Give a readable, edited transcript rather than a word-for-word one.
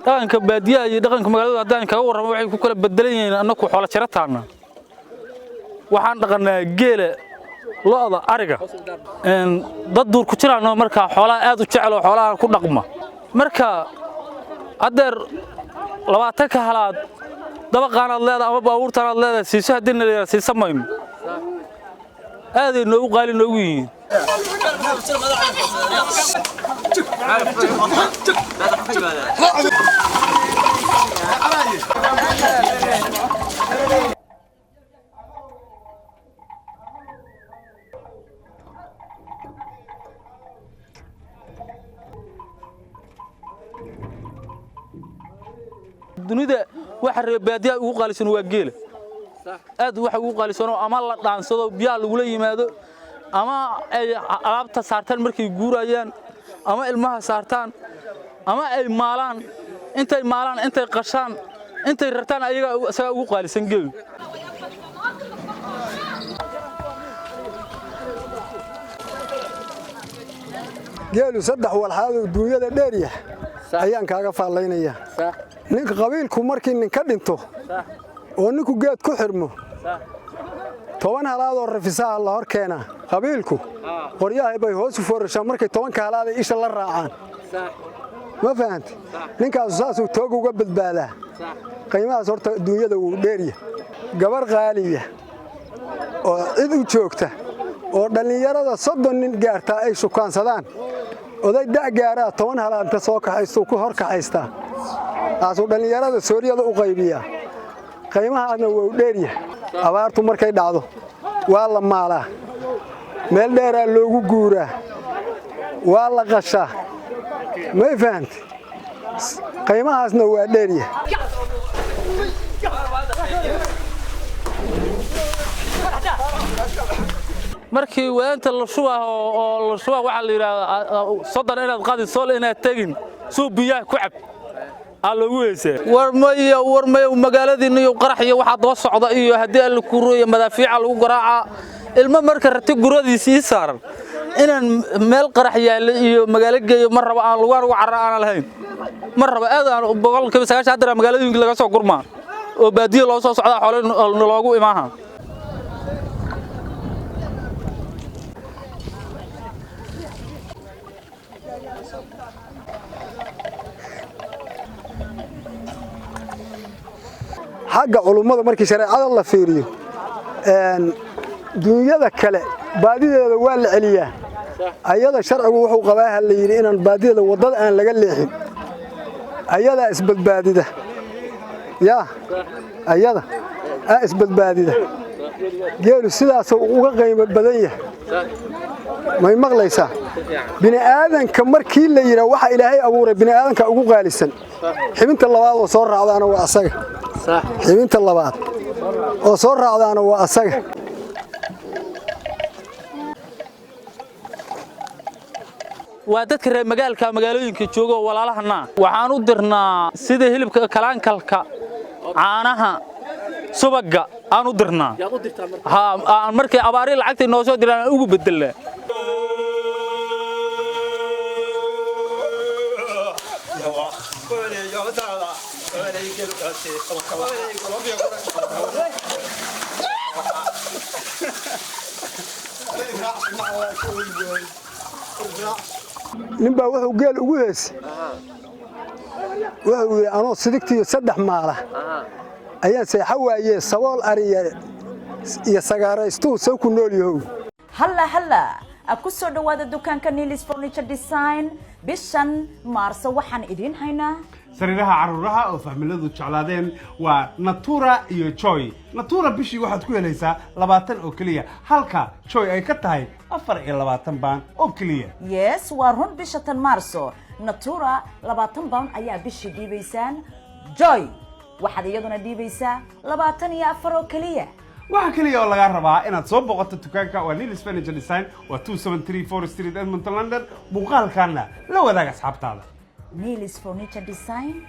dhaqanka baadiyaha iyo dhaqanka magaalada haddaan kaga warramo waxay ku kala bedelan yihiin annagu xoolo jira taana waxaan dhaqanaa geela lo'da ariga dad duur ku jiraan marka xoolaha aad u jecel oo xoolaha ku dhaqma marka adeer 20 ka halaad dabaqaanaad leedahay ama baabuurtaanaad leedahay siiso haddii la siiso mayno aad ay noogu qaali noogu yihiin dunida waxa reebaadiya ugu qaalisan waa geela aad waxa ugu qaalisan ama la dhaansado biyaha lagu la yimaado ama ay alaabta saartaan markay guurayaan ama ilmaha saartaan ama ay maalaan intay qashaan intay rartaan ayaga asaga ugu qaalisan geelu geelu saddex walxaad oo duunyada dheeriya ayaan kaaga faalaynaya ninka qabiilku markii nin ka dhinto oo ninku geed ku xirmo 10 halaad oo rafisaha la hor keena qabiilku qoryaha bay hoos u foorashaa markay 10 halaad ay isha la raacaan ma fahanti ninkaas saas uu toog uga badbaadaa qiimahaas horta duunyada uu dheeriya gabar qaaliya oo cid u joogta oo dhalinyarada 30 nin gaarta ay shukaansadaan oday da' gaaraa 10 halaad inta soo kaxaysto ku hor kaxaystaa taasoo dhalinyarada Sooriyada u qaybiya qiimahaasna waa u dheeriya abaartu markay dhacdo waa la maalaa meel dheer loogu guuraa waa la qashaa ma fahanti qiimahaasna waa dheeriya markii weynta la shubaa oo la shubaa waxa la yiraahdaa soddon inaad qaadi sool inaad tagin soo biyaha ku cab loogu heesay warmayo magaaladiina iyo qarax iyo waxa daba socda iyo hadii la ku rooyo madaafiica lagu garaaca ilma marka rati guradiisii saaran inaan meel qarax yaal iyo magaalo geeyo mar raba aan lagu caraan lahayn mar raba aad aan boqolkiiba 9 hadda magaalooyinka laga soo gurmaa oo baadiyo loo soo socda xoolo loogu imaaha حاجة علومة مركي شريعة الله فيريو دنيا كله بعدين وال عليا أيضا شرع وحو قباها اللي يرينا بعدين وضد أن لقى اللحين أيضا إثبت بعدين يا أيضا إثبت بعدين قالوا سلاسة وقيم بدنية ما يمغليسا بني آدم كمركي اللي يرى وحى إلهي أبوري بني آدم كأقو غالسا حبنت الله وصور عضانا وأساق حبنت الله بعد وصور عضانا وأساق وادتك مجالك مجالوينك جوجو ولا لهنا وحانو درنا سيده هلبك كلان كلكا caanaha subaga aan u dirnaa aan markay abaari lacagta noo soo diraan ugu bedelaa ninbaa wuxuu geel ugu heesay wuxuu yiri anoo sidigtiyo 3 maala ayaan seexawaaye sabool ariya iyo sagaaraystu soo ku nool yahay halla ku soo dhawaada dukaanka Nilis Furniture Design bishan maarso waxaan idin haynaa sariiraha caruuraha oo fahmiladu jeclaadeen waa Natura iyo Joy. Natura bishii waxaad ku helaysaa 20 oo kaliya halka Joy ay ka tahay 24 baan oo kaliya. yes waa run bisha tan maarso Natura 20 pound ayaa bishii dhiibaysaan Joy waxaad iyaduna dhiibaysaa 24 oo kaliya waxa kaliya oo laga rabaa inaad soo boqoto dukaanka waa Nilis Furniture Design waa 273 Street Edmonton London muuqaalkaana la wadaag asxaabtaada Nilis Furniture Design